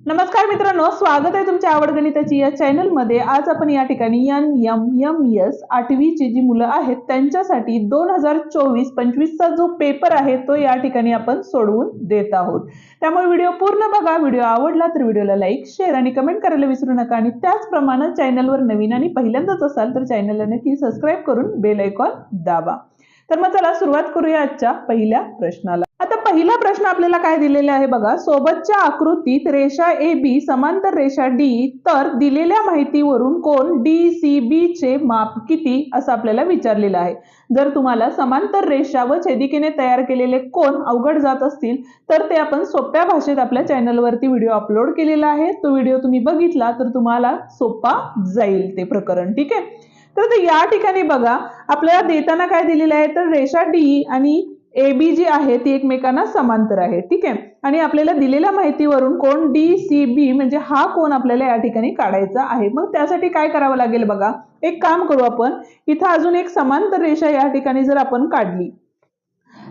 नमस्कार मित्रांनो, स्वागत आहे तुमच्या आवड गणिताची या चॅनल मध्ये। आज आपण या ठिकाणी NMMS 8वी ची जी मुलं आहेत त्यांच्यासाठी 2024-25 चा जो पेपर आहे तो या ठिकाणी आपण सोडवून देत आहोत। त्यामुळे व्हिडिओ पूर्ण बघा। व्हिडिओ आवडला तर व्हिडिओला लाईक, शेअर आणि कमेंट करायला विसरू नका आणि त्याचप्रमाणे चॅनलवर नवीन आणि पहिल्यांदाच असाल तर चॅनलला नक्की सबस्क्राइब करून बेल आयकॉन दाबा। तर मग चला सुरुवात करूया आजच्या पहिल्या प्रश्नाला। आता पहिला प्रश्न आपल्याला काय दिलेला आहे बघा, सोबतच्या आकृतीत रेषा AB समांतर रेषा D, तर दिलेल्या माहितीवरून कोन DCB चे माप किती असं आपल्याला विचारलेलं आहे। जर तुम्हाला समांतर रेषा व छेदिकेने तयार केलेले कोन अवघड जात असतील तर ते आपण सोप्या भाषेत आपल्या चॅनलवरती व्हिडिओ अपलोड केलेला आहे। तो व्हिडिओ तुम्ही बघितला तर तुम्हाला सोपा जाईल ते प्रकरण, ठीक आहे। तर या ठिकाणी बघा आपल्याला देताना काय दिलेलं आहे, तर रेषा D आणि AB जी आहे ती एकमेकांना समांतर आहे, ठीक आहे। आणि आपल्याला दिलेल्या माहितीवरून कोन DCB म्हणजे हा कोन आपल्याला या ठिकाणी काढायचा आहे। मग त्यासाठी काय करावं लागेल बघा, एक काम करू आपण, इथं अजून एक समांतर रेषा या ठिकाणी जर आपण काढली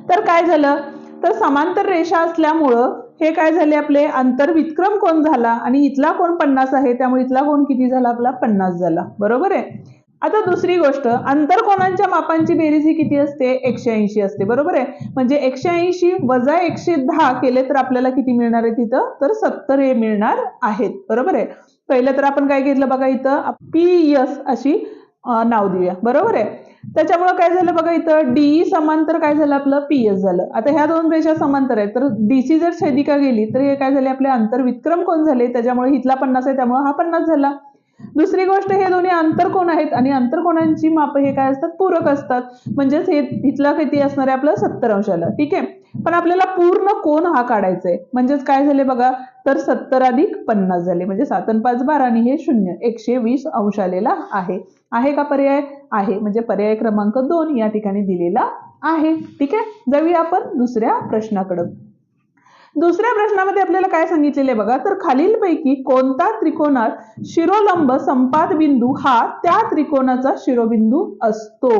तर काय झालं, तर समांतर रेषा असल्यामुळं हे काय झाले, आपले अंतर विक्रम कोन झाला आणि इथला कोन 50 आहे त्यामुळे इथला कोन किती झाला, आपला 50 झाला, बरोबर आहे। आता दुसरी गोष्ट, अंतरकोनांच्या मापांची बेरीज ही किती असते, 180 असते, बरोबर आहे। म्हणजे 180 वजा 110 केले तर आपल्याला किती मिळणार आहे तिथं, तर 70 हे मिळणार आहेत, बरोबर आहे। पहिलं तर आपण काय घेतलं बघा, इथं PS अशी नाव देऊया, बरोबर आहे। त्याच्यामुळे काय झालं बघा, इथं DE समांतर काय झालं, आपलं PS झालं। आता ह्या दोन रेषा समांतर आहेत तर DC जर छेदिका गेली तर हे काय झाले, आपले अंतर विक्रम कोन झाले, त्याच्यामुळे इथला 50 आहे त्यामुळे हा 50 झाला। दुसरी गोष्ट, हे दोन्ही अंतरकोन आहेत आणि अंतरकोनांची माप हे काय असतात, पूरक असतात, म्हणजे हे इथला किती असणार आहे, आपलं 70 अंशाला, ठीक आहे। पण आपल्याला पूर्ण कोन हा काढायचा आहे, म्हणजेच काय झाले बघा, तर 70 अधिक 50 झाले, म्हणजे 7 आणि 5 12 आणि हे 0 120 अंश आलेला आहे। आहे का पर्याय? आहे, म्हणजे पर्याय क्रमांक 2 या ठिकाणी दिलेला आहे, ठीक आहे। जाऊया आपण दुसऱ्या प्रश्नाकडे। दुसऱ्या प्रश्नामध्ये आपल्याला काय सांगितलेले बघा, तर खालीलपैकी कोणता त्रिकोणात शिरोलंब संपात बिंदू हा त्या त्रिकोणाचा शिरोबिंदू असतो,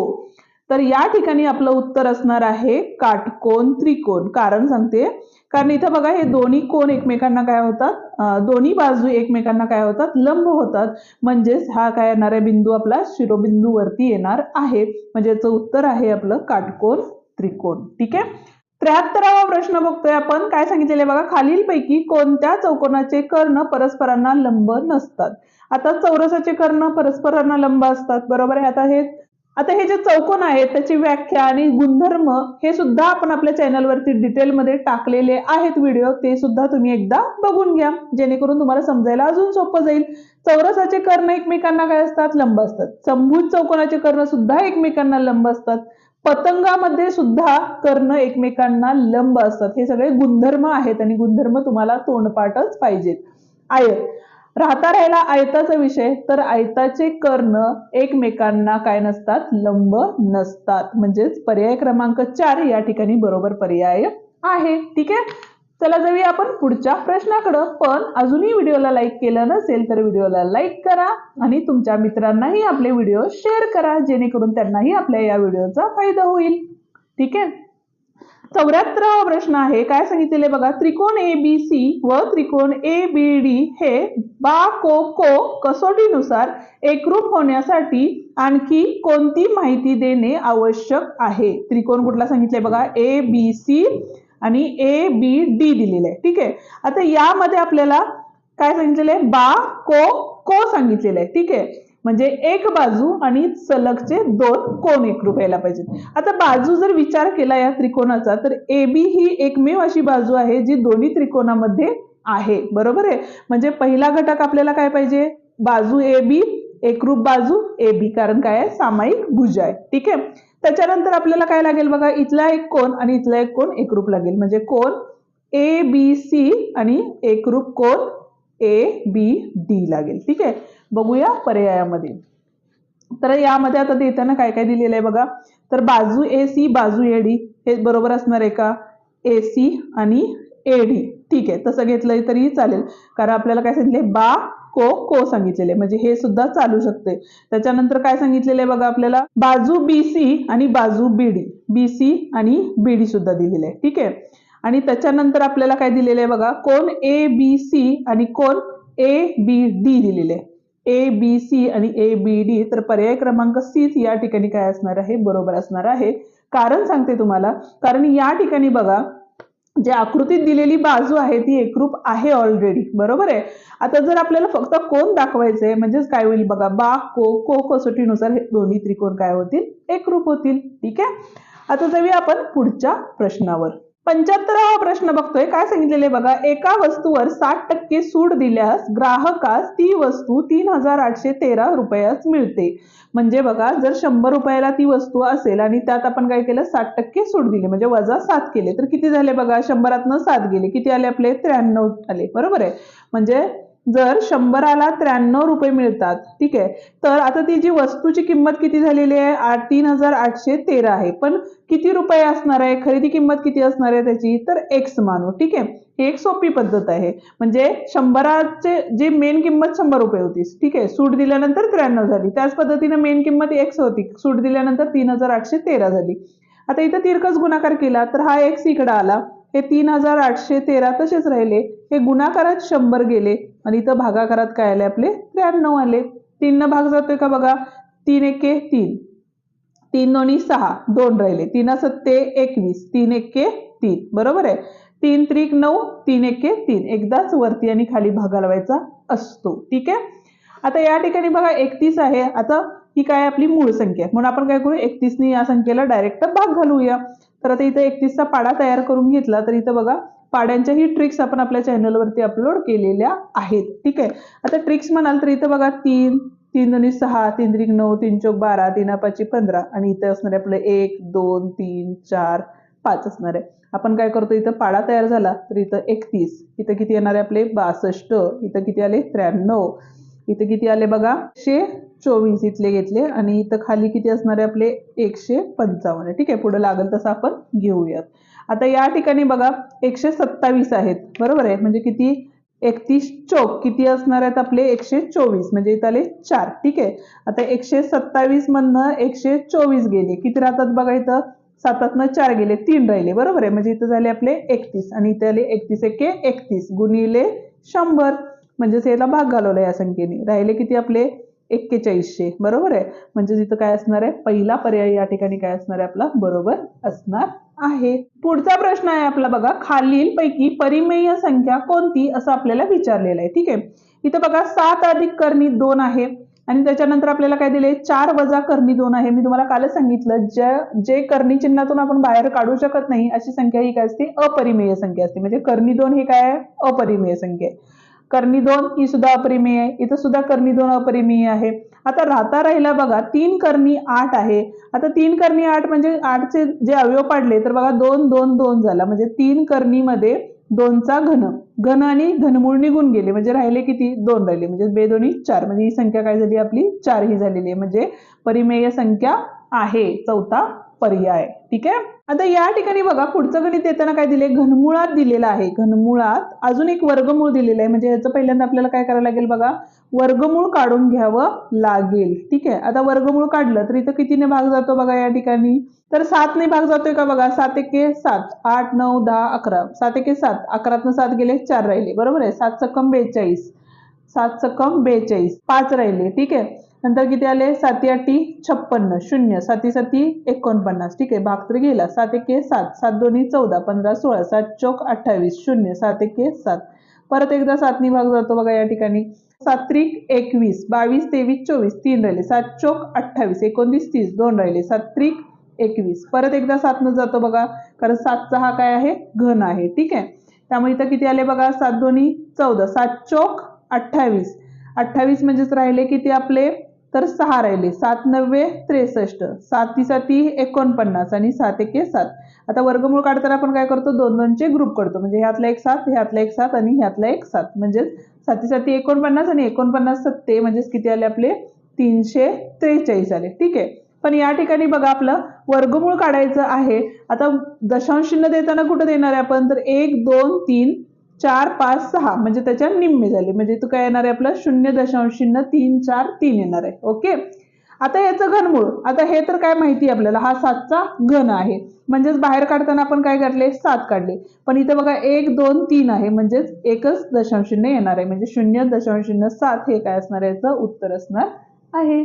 तर या ठिकाणी आपलं उत्तर असणार आहे काटकोन त्रिकोण। कारण सांगते, कारण इथं बघा हे दोन्ही कोन एकमेकांना काय होतात, दोन्ही बाजू एकमेकांना काय होतात, लंब होतात, म्हणजेच हा काय येणार आहे बिंदू, आपला शिरोबिंदू वरती येणार आहे, म्हणजे याचं उत्तर आहे आपलं काटकोन त्रिकोण, ठीक आहे। 73वा प्रश्न बघतोय आपण, काय सांगितलेले बघा, खालीलपैकी कोणत्या चौकोनाचे कर्ण परस्परांना लंब नसतात। आता चौरसाचे कर्ण परस्परांना लंब असतात, बरोबर आहे। आता हे जे चौकोन आहेत त्याची व्याख्या आणि गुणधर्म हे सुद्धा आपण आपल्या चॅनलवरती डिटेलमध्ये टाकलेले आहेत व्हिडिओ, ते सुद्धा तुम्ही एकदा बघून घ्या जेणेकरून तुम्हाला समजायला अजून सोपं जाईल। चौरसाचे कर्ण एकमेकांना काय असतात, लंब असतात। चंबुज चौकोनाचे कर्ण सुद्धा एकमेकांना लंब असतात। पतंगामध्ये सुद्धा कर्ण एकमेकांना लंब असतात। हे सगळे गुणधर्म आहेत आणि गुणधर्म तुम्हाला तोंडपाठच पाहिजेत। राहता राहिला आयताचा विषय, तर आयताचे कर्ण एकमेकांना काय नसतात, लंब नसतात, म्हणजेच पर्याय क्रमांक 4 या ठिकाणी बरोबर पर्याय आहे, ठीक आहे। चला जाऊया आपण पुढच्या प्रश्नाकडे। पण अजूनही व्हिडिओला लाईक केलं नसेल तर व्हिडिओला लाईक करा आणि तुमच्या मित्रांनाही आपले व्हिडिओ शेअर करा जेणेकरून त्यांनाही आपल्या या व्हिडिओचा फायदा होईल, ठीक आहे। 74वा प्रश्न आहे, काय सांगितलेले बघा, त्रिकोण ABC व त्रिकोण ABD हे BA-CO कसोटीनुसार एकरूप होण्यासाठी आणखी कोणती माहिती देणे आवश्यक आहे। त्रिकोण कुठला सांगितले बघा, ABC आणि ABD दिलेलं आहे, ठीक आहे। आता यामध्ये आपल्याला काय सांगितलेलं आहे, BA-CO सांगितलेलं आहे, ठीक आहे। म्हणजे एक बाजू आणि सलगचे दोन कोन एकरूप यायला पाहिजेत। आता बाजू जर विचार केला या त्रिकोणाचा तर AB ही एकमेव अशी बाजू आहे जी दोन्ही त्रिकोणामध्ये आहे, बरोबर आहे। म्हणजे पहिला घटक आपल्याला काय पाहिजे, बाजू AB, एकरूप बाजू AB, कारण काय आहे, सामायिक भुज आहे, ठीक आहे। त्याच्यानंतर आपल्याला काय लागेल बघा, इथला एक कोन आणि इथला एक कोन एकरूप लागेल, म्हणजे कोन ABC आणि एकरूप कोन ABD लागेल, ठीक आहे। बघूया पर्यायामध्ये, तर यामध्ये आता देताना काय काय दिलेलं आहे बघा, तर बाजू AC बाजू AD हे बरोबर असणार आहे का, AC आणि AD, ठीक आहे। तसं घेतलं तरी चालेल, कारण आपल्याला काय सांगितले, BA-CO सांगितलेले, म्हणजे हे सुद्धा चालू शकते। त्याच्यानंतर काय सांगितलेले बघा, आपल्याला बाजू BC आणि बाजू BD, BC आणि BD सुद्धा दिलेले आहे, ठीक आहे। आणि त्याच्यानंतर आपल्याला काय दिलेलं आहे बघा, कोण ABC आणि कोण ABD दिलेले आहे. ABC आणि ABD, तर पर्याय क्रमांक C या ठिकाणी काय असणार आहे, बरोबर असणार आहे. कारण सांगते तुम्हाला, कारण या ठिकाणी बघा जे आकृतीत दिलेली बाजू आहे ती एकरूप आहे ऑलरेडी, बरोबर आहे. आता जर आपल्याला फक्त कोण दाखवायचंय म्हणजेच काय होईल बघा, बा को कसोटीनुसार हे दोन्ही त्रिकोण काय होतील, एकरूप होतील. ठीक आहे, आता जाऊया आपण पुढच्या प्रश्नावर. 75वा प्रश्न बघतोय. काय सांगितलेले बघा, एका वस्तूवर 60% सूट दिल्यास ग्राहकास ती वस्तू 3813 रुपयास मिळते. म्हणजे बघा, जर 100 रुपयाला ती वस्तू असेल आणि त्यात आपण काय केलं, 60% सूट दिली म्हणजे वजा 7 केले, तर किती झाले बघा, 100तनं 7 गेले, किती आले आपले, 93 आले, बरोबर आहे. म्हणजे जर 100ला 93 रुपये मिळतात, ठीक आहे, तर आता ती जी वस्तूची किंमत किती झालेली आहे, 3813 आहे. पण किती रुपये असणार आहे, खरेदी किंमत किती असणार आहे त्याची, तर एक्स मानू. ठीक आहे, ही एक सोपी पद्धत आहे. म्हणजे 100चे जे मेन किंमत 100 रुपये होती, ठीक आहे, सूट दिल्यानंतर 93 झाली. त्याच पद्धतीने मेन किंमत एक्स होती, सूट दिल्यानंतर 3813 झाली. आता इथं तिरकस गुणाकार केला तर हा एक्स इकडे आला, हे 3813 तसेच राहिले, हे गुणाकारात 100 गेले आणि इथं भागाकारात काय आले आपले, 93 आले. 3 न भाग जातोय का बघा, 3 एके 3, 3 दोन्ही 6, 2 राहिले, 3 सत्ते 21, 3 एके 3, बरोबर आहे. 3 त्रिक 9, 3 एके 3, एकदाच वरती आणि खाली भाग घालवायचा असतो. ठीक आहे, आता या ठिकाणी बघा 31 आहे. आता ही काय आपली मूळ संख्या, म्हणून आपण काय करू, 31 ने या संख्येला डायरेक्ट भाग घालूया. तर आता इथं 31चा पाडा तयार करून घेतला, तर इथं बघा पाड्यांच्याही ट्रिक्स आपण आपल्या चॅनलवरती अपलोड केलेल्या आहेत. ठीक आहे, आता ट्रिक्स म्हणाल तर इथं बघा 3, 3 दोन्ही 6, 3 त्रिक 9, 3 चौक 12, 3 पाची 15 आणि इथं असणार आहे आपलं 1 2 3 4 5 असणार आहे. आपण काय करतो, इथं पाडा तयार झाला तर इथं 31, इथं किती येणार आहे आपले 62, इथं किती आले 93, इथं किती आले बघा 124 इथले घेतले आणि इथं खाली किती असणार आहे आपले 155. ठीक आहे, पुढे लागेल तसं आपण घेऊयात. आता या ठिकाणी बघा 127 आहेत, बरोबर आहे. म्हणजे किती 31 चौक किती असणार आहेत आपले 124, म्हणजे इथं आले 4. ठीक आहे, आता 127 मधनं 124 गेले, किती राहतात बघा, इथं 7तनं 4 गेले, 3 राहिले, बरोबर आहे. म्हणजे इथं झाले आपले 31 आणि इथे आले 31 एके 31 गुणिले 100, म्हणजेच याला भाग घालवला या संख्येने, राहिले किती आपले 4100, बरोबर आहे. म्हणजे इथं काय असणार आहे, पहिला पर्याय या ठिकाणी काय असणार आहे आपला, बरोबर असणार आहे. पुढचा प्रश्न आहे आपला बघा, खालील पैकी परिमेय संख्या कोणती असं आपल्याला विचारलेलं आहे. ठीक आहे, इथं बघा 7 अधिक कर्णी 2 आहे आणि त्याच्यानंतर आपल्याला काय दिले, 4 वजा कर्णी 2 आहे. मी तुम्हाला कालच सांगितलं, जे कर्णी चिन्हातून आपण बाहेर काढू शकत नाही अशी संख्या ही काय असते, अपरिमेय संख्या असते. म्हणजे कर्णी 2 हे काय आहे, अपरिमेय संख्या आहे. कर्णी 2 ही सुद्धा अपरिमेय आहे, इथं सुद्धा कर्णी 2 अपरिमेय आहे. आता राहिला बघा 3 कर्णी 8 आहे. आता 3 कर्णी 8 म्हणजे 8चे जे अवयव पाडले तर बघा 2 2 2 झाला, म्हणजे 3 कर्णीमध्ये 2चा घन आणि घनमूळ निघून गेले, म्हणजे राहिले किती 2 राहिले, म्हणजे बेदोनी 4, म्हणजे ही संख्या काय झाली आपली 4 ही झालेली आहे. म्हणजे परिमेय संख्या आहे चौथा पर्याय. ठीक आहे, आता या ठिकाणी बघा पुढचं गणित देताना काय दिले, घनमुळात दिलेला आहे. घनमुळात अजून एक वर्गमूळ दिलेलं आहे, म्हणजे याचं पहिल्यांदा आपल्याला काय करायला लागेल बघा, वर्गमूळ काढून घ्यावं लागेल. ठीक आहे, आता वर्गमूळ काढलं तर इथं कितीने भाग जातो बघा या ठिकाणी, तर 7 ने भाग जातोय का बघा, 7 एके 7, 8 9 10 11, 7 एके 7, 11तनं 7 गेले 4 राहिले, बरोबर आहे. 7 चक्कम 42, 7 चक्कम 42, 5 राहिले. ठीक आहे, नंतर किती आले, 7 8 56, 0 7 7 49. ठीक आहे, भाग तर गेला, 7 एके 7, 7 दोन्ही 14, 15 16, 7 चौक 28, 0 7 एके 7, परत एकदा 7 ने भाग जातो बघा या ठिकाणी, 7 त्रिक 21, 22 23 24, 3 राहिले, 7 चौक 28, 29 30, 2 राहिले, 7 त्रिक 21, परत एकदा 7 न जातो बघा, कारण 7चा हा काय आहे, घन आहे. ठीक आहे, त्यामुळे इथं किती आले बघा, 7 दोन्ही 14, 7 चौक 28, 28 म्हणजेच राहिले किती आपले, तर 6 राहिले, 7 9 63, 7 7 49 आणि 7 एके 7. आता वर्गमूळ काढताना आपण काय करतो, 2 2 चे ग्रुप करतो, म्हणजे ह्यातला एक 7, ह्यातला एक 7 आणि ह्यातला एक 7, म्हणजे 7 7 49 आणि 49 7 म्हणजेच किती आले आपले 343 आले. ठीक आहे, पण या ठिकाणी बघा आपलं वर्गमूळ काढायचं आहे. आता दशांश चिन्ह देताना कुठं देणार आहे आपण, तर 1 2 3 4 5 6, म्हणजे त्याच्या निम्मे झाले, म्हणजे तो काय येणार आहे आपलं 0.343 येणार आहे. ओके, आता याचं घनमूळ, आता हे तर काय माहिती आपल्याला, हा 7चा घन आहे, म्हणजेच बाहेर काढताना आपण काय काढले, 7 काढले. पण इथे बघा 1 2 3 आहे, म्हणजेच एकच दशांश चिन्ह येणार आहे, म्हणजे 0.07 हे काय असणार आहे, याचं उत्तर असणार आहे.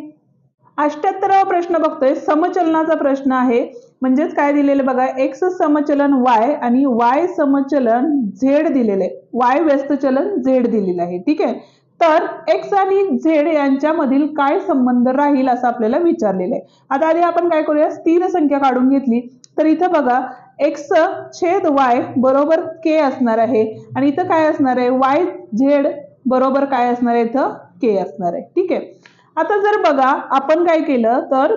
78वा प्रश्न बघतोय, समचलनाचा प्रश्न आहे. म्हणजेच काय दिलेलं बघा, x समचलन y आणि y समचलन z दिलेलं आहे, y व्यस्त चलन z दिलेलं आहे. ठीक आहे, तर x आणि z यांच्यामधील काय संबंध राहील असं आपल्याला विचारलेलं आहे. आता आधी आपण काय करूया, स्थिर संख्या काढून घेतली तर इथं बघा x छेद y बरोबर k असणार आहे आणि इथं काय असणार आहे, y z बरोबर काय असणार आहे, इथं k असणार आहे. ठीक आहे, आता जर बघा आपण काय केलं तर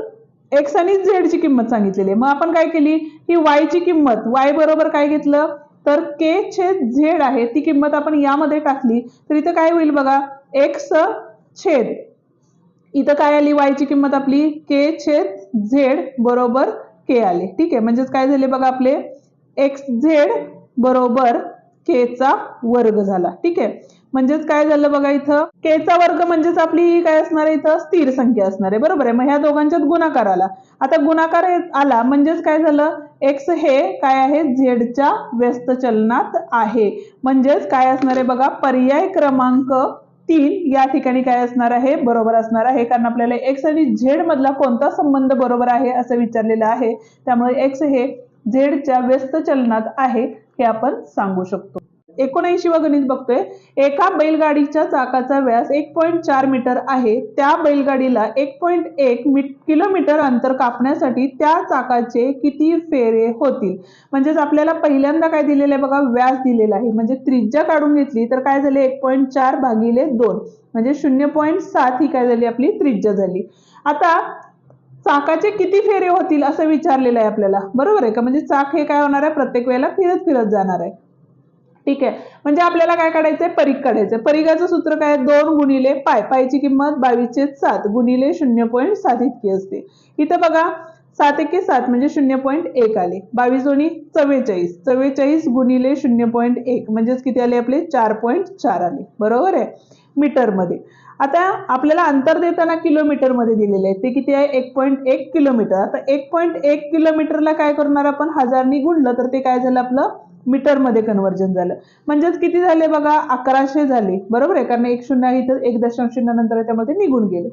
x आणि z ची किंमत सांगितलेली आहे, मग आपण काय केली, ही y ची किंमत y बरोबर काय घेतलं तर k छेद z आहे, ती किंमत आपण यामध्ये टाकली तर इथं काय होईल बघा, x छेद इथं काय आली, y ची किंमत आपली k छेद z बरोबर k आली. ठीक आहे, म्हणजेच काय झाले बघा, आपले xz बरोबर k चा वर्ग झाला. ठीक आहे, म्हणजेच काय झालं बघा, इथं k चा वर्ग म्हणजेच आपली काय असणार आहे, इथं स्थिर संख्या असणार आहे, बरोबर आहे. मग ह्या दोघांच्यात गुणाकार आला, आता गुणाकार आला म्हणजेच काय झालं, x हे काय आहे, z च्या व्यस्त चलनात आहे, म्हणजेच काय असणार आहे बघा, पर्याय क्रमांक 3 या ठिकाणी काय असणार आहे, बरोबर असणार आहे, कारण आपल्याला x आणि z मधला कोणता संबंध बरोबर आहे असं विचारलेलं आहे, त्यामुळे x हे z च्या व्यस्त चलनात आहे हे आपण सांगू शकतो. 79वा गणित बघतोय, एका बैलगाडीच्या चाकाचा व्यास 1.4 मीटर आहे, त्या बैलगाडीला 1.1 किलोमीटर अंतर कापण्यासाठी त्या चाकाचे किती फेरे होतील. म्हणजेच आपल्याला पहिल्यांदा काय दिलेलं आहे बघा, व्यास दिलेला आहे, म्हणजे त्रिज्या काढून घेतली तर काय झाले, 1.4 भागिले 2 म्हणजे 0.7 ही काय झाली, आपली त्रिज्या झाली. आता चाकाचे किती फेरे होतील असं विचारलेलं आहे आपल्याला, बरोबर आहे का, म्हणजे चाक हे काय होणार आहे, प्रत्येक वेळेला फिरत फिरत जाणार आहे. ठीक आहे, म्हणजे आपल्याला काय काढायचंय, परीघ काढायचंय. परीघाचं सूत्र काय, 2 गुणिले पाय, पायची किंमत 22/7 गुणिले 0.7 इतकी असते. इथं बघा 7 एके 7 म्हणजे 0.1 आले, 22 दोन्ही 44, 44 गुणिले 0.1 म्हणजेच किती आले, आपले 4.4 आले, बरोबर आहे, मीटर मध्ये. आता आपल्याला अंतर देताना किलोमीटर मध्ये दिलेले आहे, ते किती आहे, 1.1 किलोमीटर. आता 1.1 किलोमीटरला काय करणार आपण, 1000 नी गुणलं तर ते काय झालं, आपलं मीटर मध्ये कन्वर्जन झालं, म्हणजेच किती झाले बघा, 1100 झाले, बरोबर आहे, कारण 1 0 आहे इथं, 1 दशांश चिन्ह नंतर त्यामध्ये निघून गेले.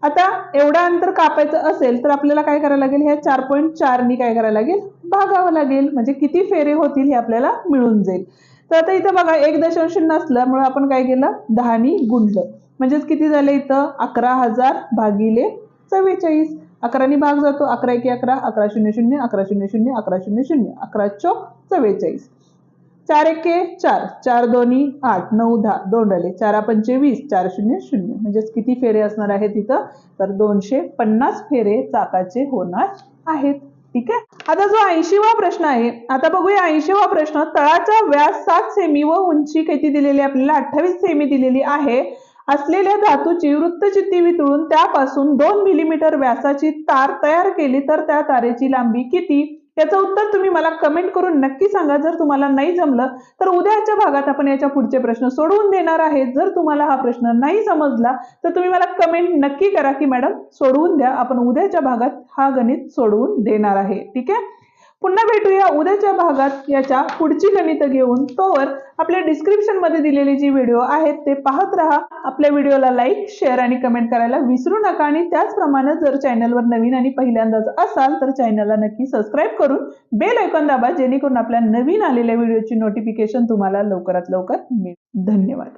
आता एवढं अंतर कापायचं असेल तर आपल्याला काय करायला लागेल, ह्या 4.4 नी काय करायला लागेल, भागावं लागेल, म्हणजे किती फेरे होतील हे आपल्याला मिळून जाईल. तर आता इथं बघा 1 दशांश चिन्ह असल्यामुळे आपण काय केलं, 10 नी गुणलं, म्हणजेच किती झाले, इथं 11,000 भागिले 44, 11 नी भाग जातो, 11 एके 11, 11 शून्य शून्य, 11 शून्य शून्य, 11 शून्य शून्य, 11 चौक 44, 4 एके 4, 4 दोन्ही 8, 9 10, 2 राहिले, 4 पंचे 20, 4 शून्य शून्य, म्हणजेच किती फेरे असणार आहेत तिथं, तर 250 फेरे चाकाचे होणार आहेत. ठीक आहे, आता जो 80वा प्रश्न आहे, आता बघूया 80वा प्रश्न, तळाचा व्यास 7 सेमी व उंची किती दिलेली आपल्याला, 28 सेमी दिलेली आहे, असलेल्या धातूची वृत्तचित्ती वितळून त्यापासून 2 मिलीमीटर व्यासाची तार तयार केली तर त्या तारेची लांबी किती. याचं उत्तर तुम्ही मला कमेंट करून नक्की सांगा. जर तुम्हाला नाही जमलं तर उद्याच्या भागात आपण याच्या पुढचे प्रश्न सोडवून देणार आहे. जर तुम्हाला हा प्रश्न नाही समजला तर तुम्ही मला कमेंट नक्की करा की मॅडम सोडवून द्या, आपण उद्याच्या भागात हा गणित सोडवून देणार आहे. ठीक आहे, पुन्हा भेटूया उद्याच्या भागात याच्या पुढची गणितं घेऊन. तोवर आपल्या डिस्क्रिप्शन मध्ये दिलेली जी व्हिडिओ आहेत ते पाहत राहा. आपल्या व्हिडिओला लाईक, शेअर आणि कमेंट करायला विसरू नका. आणि त्याचप्रमाणे जर चॅनलवर नवीन आणि पहिल्यांदाच असाल तर चॅनलला नक्की सबस्क्राईब करून बेल आयकॉन दाबा, जेणेकरून आपल्या नवीन आलेल्या व्हिडिओची नोटिफिकेशन तुम्हाला लवकरात लवकर मिळेल. धन्यवाद.